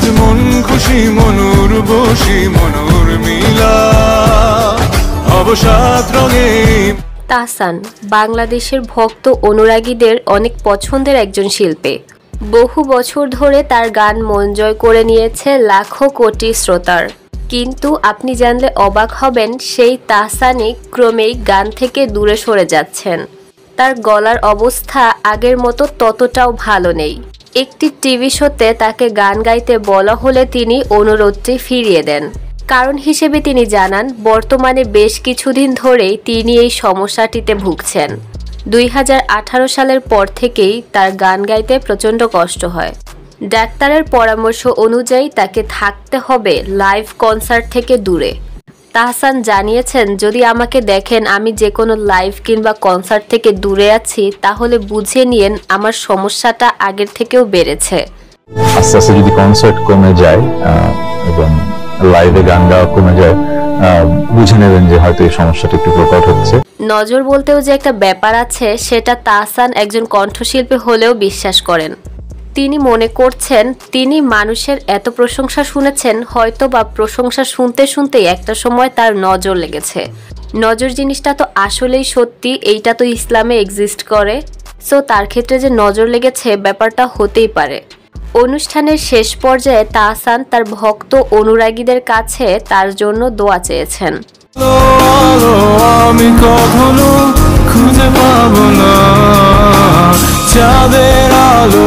আজ মন খুশি মনুর বসি মনুর মিলা অবসাদ রঙে। তাহসান বাংলাদেশের ভক্ত অনুরাগীদের অনেক পছন্দের একজন শিল্পী। বহু বছর ধরে তার গান মন জয় করে নিয়েছে লাখো কোটি শ্রোতার। কিন্তু আপনি জানলে অবাক হবেন, সেই তাহসানই ক্রমেই গান থেকে দূরে সরে যাচ্ছেন। তার গলার অবস্থা আগের মতো ততটাও ভালো নেই। একটি টিভি শোতে তাকে গান গাইতে বলা হলে তিনি অনুরোধটি ফিরিয়ে দেন। কারণ হিসেবে তিনি জানান, বর্তমানে বেশ কিছুদিন ধরেই তিনি এই সমস্যাটিতে ভুগছেন। 2018 সালের পর থেকেই তার গান গাইতে প্রচণ্ড কষ্ট হয়। ডাক্তারের পরামর্শ অনুযায়ী তাকে থাকতে হবে লাইভ কনসার্ট থেকে দূরে। তাহসান জানিয়েছেন, যদি আমাকে দেখেন আমি যে কোনো লাইভ কিংবা কনসার্ট থেকে দূরে আছি, তাহলে বুঝে নিন আমার সমস্যাটা আগের থেকেও বেড়েছে। আস্তে আস্তে যদি কনসার্ট কমে যায় এবং লাইভে গান গাওয়া কমে যায়, বুঝে নেবেন যে হয়তো এই সমস্যাটা একটু প্রকট হচ্ছে। নজর বলতেও যে একটা ব্যাপার আছে, সেটা তাহসান একজন কণ্ঠশিল্পী হলেও বিশ্বাস করেন। তিনি মনে করছেন, তিনি মানুষের এত প্রশংসা শুনেছেন, হয়তো বা প্রশংসা শুনতে শুনতেই একটা সময় তার নজর লেগেছে। নজর জিনিসটা তো আসলেই সত্যি, এইটা তো ইসলামে এক্সিস্ট করে। সো তার ক্ষেত্রে যে নজর লেগেছে, ব্যাপারটা হতেই পারে। অনুষ্ঠানের শেষ পর্যায়ে তাহসান তার ভক্ত অনুরাগীদের কাছে তার জন্য দোয়া চেয়েছেন। আমি কখনো খুঁজে পাবো না চাঁদের আলো।